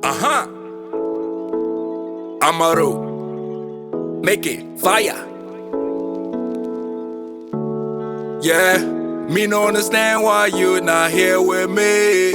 Uh-huh. Amaru. Make it fire. Yeah. Me no understand why you not here with me.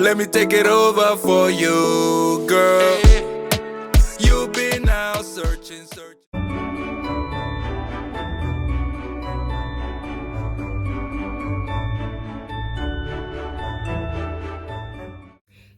Let me take it over for you, girl. You've been out searching.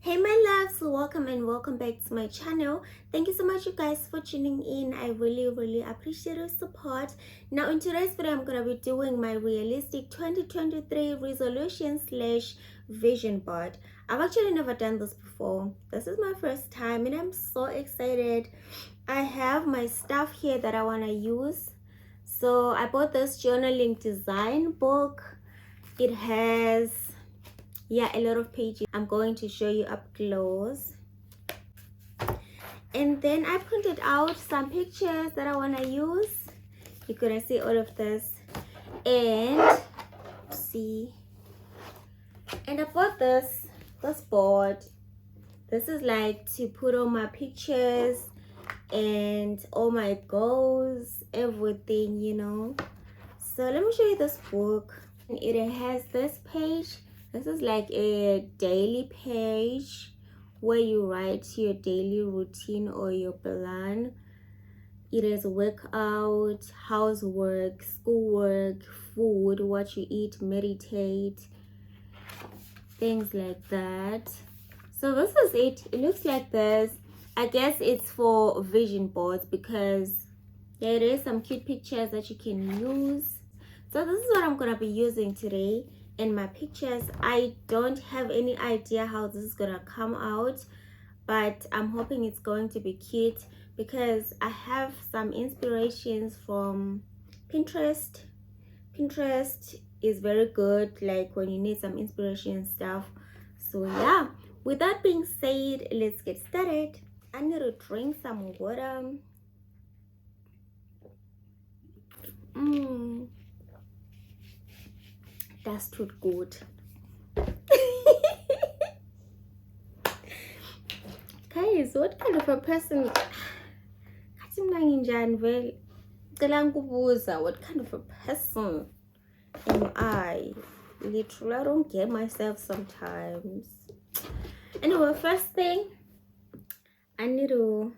Hey my loves, welcome and welcome back to my channel. Thank you so much you guys for tuning in. I really appreciate your support. Now in today's video I'm gonna be doing my realistic 2023 resolution slash vision board. I've actually never done this before. This is my first time and I'm so excited. I have my stuff here that I want to use. So I bought this journaling design book. It has a lot of pages. I'm going to show you up close, and then I printed out some pictures that I want to use. You're gonna see all of this, and I bought this board. This is like to put all my pictures and all my goals, everything, you know. So let me show you this book. It has this page. This is like a daily page where you write your daily routine or your plan. It is workout, housework, schoolwork, food, what you eat, meditate, things like that. So this is it. It looks like this. I guess it's for vision boards because there is some cute pictures that you can use. So this is what I'm gonna be using today in my pictures. I don't have any idea how this is gonna come out, but I'm hoping it's going to be cute because I have some inspirations from Pinterest. Pinterest is very good, like when you need some inspiration and stuff. So yeah, with that being said, let's get started. I need to drink some water. That's too good. Guys, what kind of a person? What kind of a person am I? Literally, I don't get myself sometimes. Anyway, first thing, I need to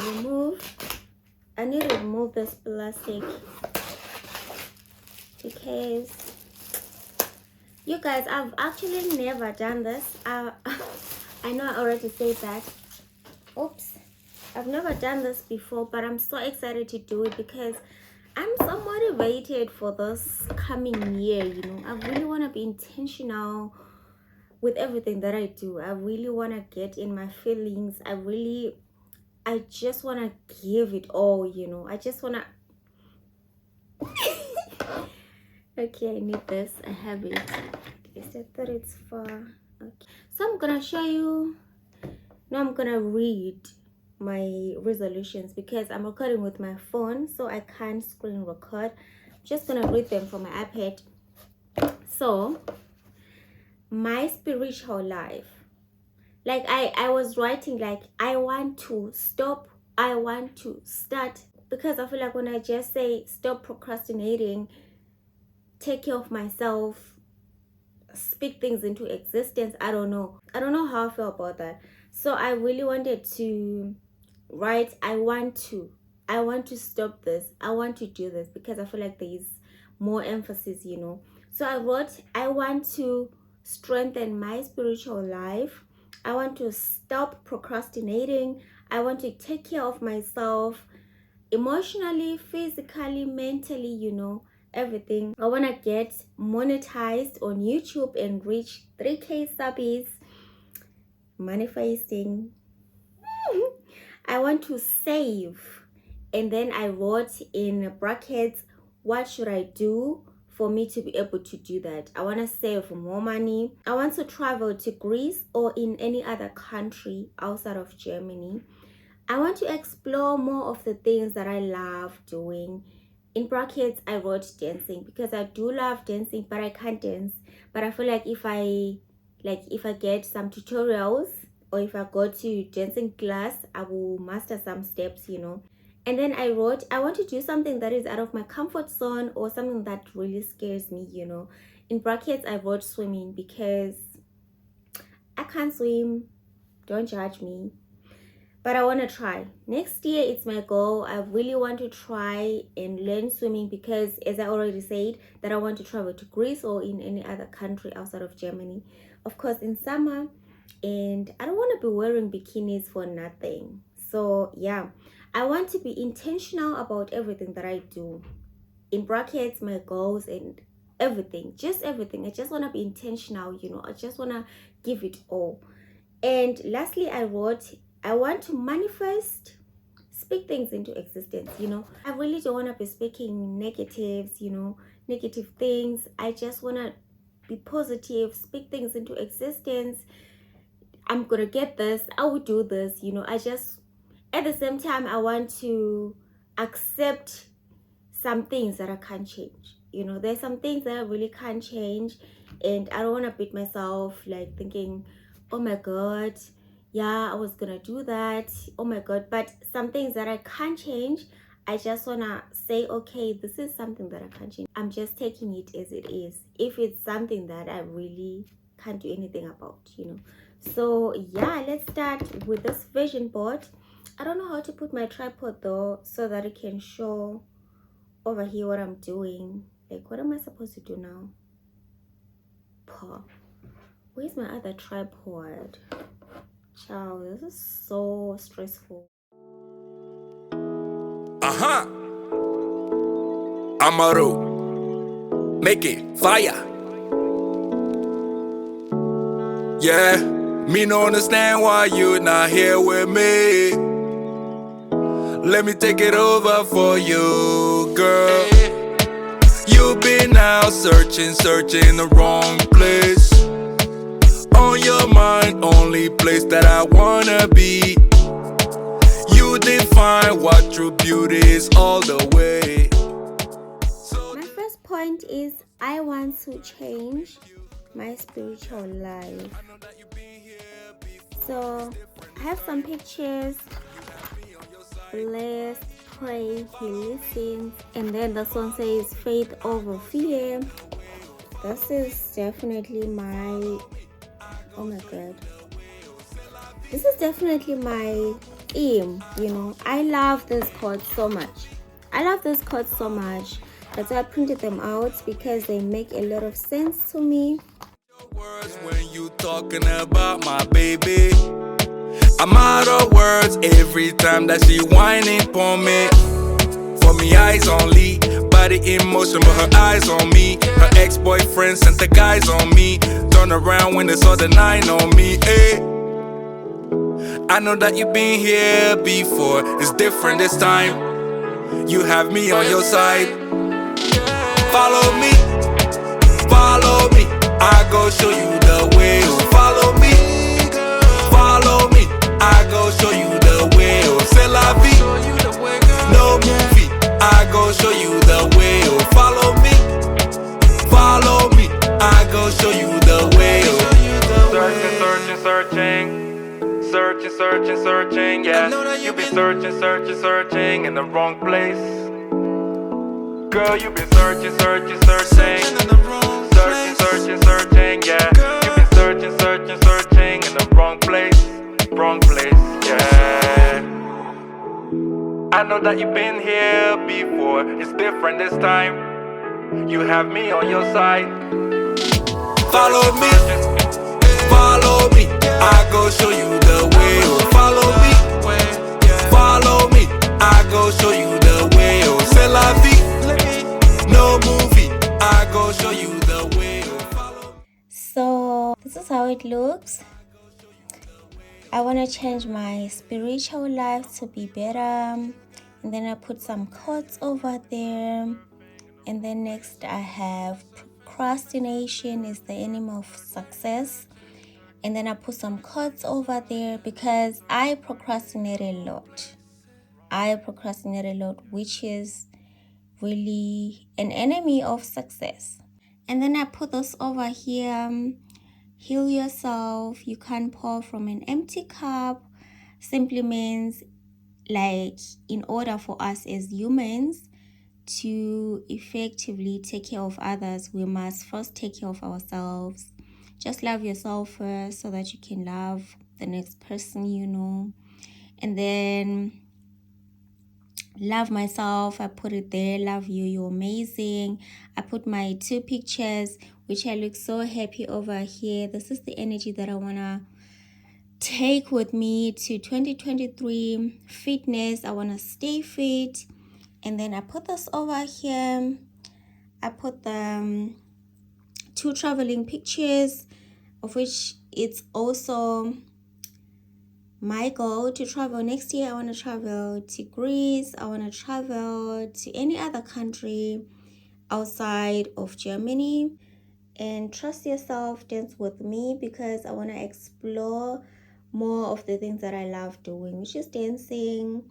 remove this plastic because you guys, I've actually never done this. I know I already said that. Oops, I've never done this before, but I'm so excited to do it because I'm so motivated for this coming year. You know, I really want to be intentional with everything that I do. I really want to get in my feelings. I just want to give it all, you know. I just want to okay, I need this. I have it. I said that it's far. Okay, so I'm gonna show you. Now I'm gonna read my resolutions because I'm recording with my phone, so I can't screen record. I'm just gonna read them from my iPad. So my spiritual life, like I was writing like I want to stop, I want to start, because I feel like when I just say stop procrastinating, take care of myself, speak things into existence, I don't know how I feel about that. So I really wanted to write I want to stop this, I want to do this, because I feel like there's more emphasis, you know. So I wrote I want to strengthen my spiritual life, I want to stop procrastinating, I want to take care of myself emotionally, physically, mentally, you know, everything. I want to get monetized on YouTube and reach 3K subbies. Manifesting. I want to save, and then I wrote in brackets, what should I do for me to be able to do that? I want to save more money. I want to travel to Greece or in any other country outside of Germany. I want to explore more of the things that I love doing. In brackets, I wrote dancing because I do love dancing, but I can't dance. But I feel like if I Like if I get some tutorials or if I go to dancing class, I will master some steps, you know. And then I wrote, I want to do something that is out of my comfort zone or something that really scares me, you know. In brackets, I wrote swimming because I can't swim. Don't judge me. But I want to try. Next year, it's my goal. I really want to try and learn swimming because, as I already said, that I want to travel to Greece or in any other country outside of Germany. Of course, in summer. And I don't want to be wearing bikinis for nothing. So, yeah, I want to be intentional about everything that I do. In brackets, my goals and everything. Just everything. I just want to be intentional, you know. I just want to give it all. And lastly, I wrote, I want to manifest, speak things into existence, you know. I really don't want to be speaking negatives, you know, negative things. I just want to be positive, speak things into existence. I'm going to get this. I will do this, you know. I just, at the same time, I want to accept some things that I can't change. You know, there's some things that I really can't change, and I don't want to beat myself like thinking, oh my god, yeah, I was gonna do that, oh my god. But some things that I can't change, I just wanna say, okay, this is something that I can't change. I'm just taking it as it is. If it's something that I really can't do anything about, you know. So yeah, let's start with this vision board. I don't know how to put my tripod though so that it can show over here what I'm doing. Like, what am I supposed to do now? Paw. Where's my other tripod? Ciao, this is so stressful. Uh-huh. Amaru. Make it fire. Yeah. Me no understand why you not here with me. Let me take it over for you, girl. You've been out searching the wrong place. On your mind, only place that I wanna be. You define what true beauty is all the way. My first point is I want to change my spiritual life. So I have some pictures. Bless, pray, he listens. And then the song says faith over fear. This is definitely my, oh my god, this is definitely my theme, you know. I love this quote so much. That's why I printed them out, because they make a lot of sense to me. Words when you talking about my baby, I'm out of words every time that she whining for me. For me, eyes only, body in motion, but her eyes on me. Her ex-boyfriend sent the guys on me. Turn around when they saw the 9 on me. Hey, I know that you've been here before. It's different this time. You have me on your side. Follow me, follow me. I go show you the way. Follow me, follow me. I go show you the way. C'est la vie, no movie. I go show you the way. Follow me, follow me. I go show you the way. Searching, yeah. You be searching in the wrong place. Girl, you be searching, yeah. You be searching in the wrong place, yeah. I know that you've been here before. It's different this time. You have me on your side. Follow me, follow me. I go show you the way. Follow me, follow me. I go show you the way. C'est la vie, no movie. I go show you the way. So this is how it looks. I want to change my spiritual life to be better, and then I put some quotes over there. And then next I have procrastination is the enemy of success. And then I put some quotes over there because I procrastinate a lot. Which is really an enemy of success. And then I put this over here. heal yourself. You can't pour from an empty cup. Simply means, like, in order for us as humans to effectively take care of others, we must first take care of ourselves. Just love yourself first so that you can love the next person, you know. And then love myself, I put it there. Love you, you're amazing. I put my 2 pictures, which I look so happy over here. This is the energy that I want to take with me to 2023 fitness. I want to stay fit. And then I put this over here. I put the 2 traveling pictures, of which it's also my goal to travel next year. I want to travel to Greece. I want to travel to any other country outside of Germany. And trust yourself, dance with me, because I want to explore more of the things that I love doing, which is dancing.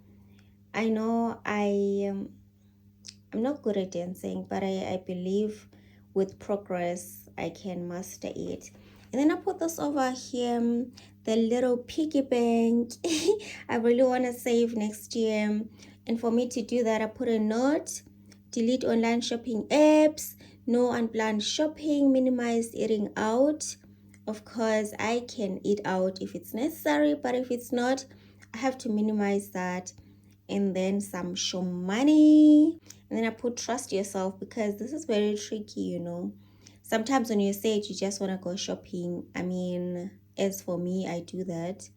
I know I'm not good at dancing, but I believe with progress I can master it. And then I put this over here, the little piggy bank. I really want to save next year. And for me to do that, I put a note: delete online shopping apps, no unplanned shopping, minimize eating out. Of course, I can eat out if it's necessary, but if it's not, I have to minimize that. And then some show money. And then I put trust yourself, because this is very tricky, you know. Sometimes when you say it, you just want to go shopping. I mean, as for me, I do that.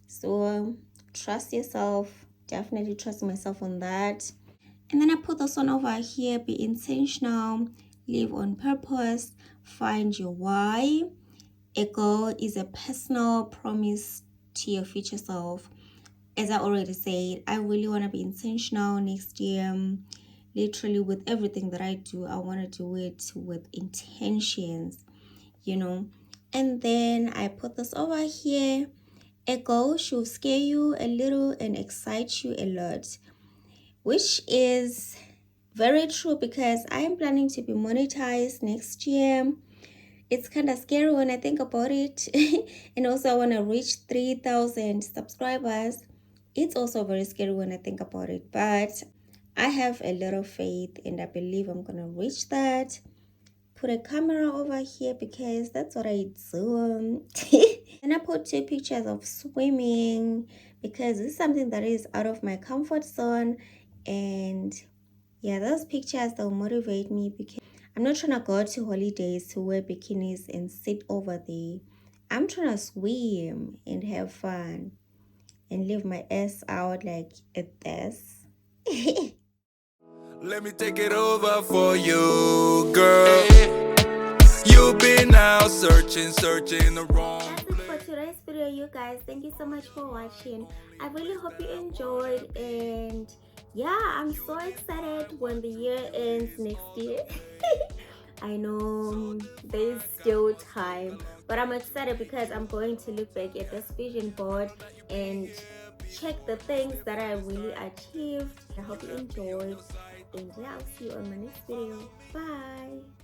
So trust yourself. Definitely trust myself on that. And then I put this one over here: be intentional, live on purpose, find your why. A goal is a personal promise to your future self. As I already said, I really want to be intentional next year. Literally, with everything that I do, I want to do it with intentions, you know. And then I put this over here: a goal should scare you a little and excite you a lot, which is very true, because I am planning to be monetized next year. It's kind of scary when I think about it. And also, I want to reach 3,000 subscribers. It's also very scary when I think about it, but I have a lot of faith and I believe I'm going to reach that. Put a camera over here because that's what I do. And I put 2 pictures of swimming, because this is something that is out of my comfort zone. And yeah, those pictures, they'll motivate me, because I'm not trying to go to holidays to wear bikinis and sit over there. I'm trying to swim and have fun and leave my ass out like this. Let me take it over for you, girl. You've been out searching the wrong That's it for today's video, you guys. Thank you so much for watching. I really hope you enjoyed, and yeah, I'm so excited when the year ends next year. I know there's still time, but I'm excited because I'm going to look back at this vision board and check the things that I really achieved. I hope you enjoyed, and yeah, I'll see you on my next video. Bye.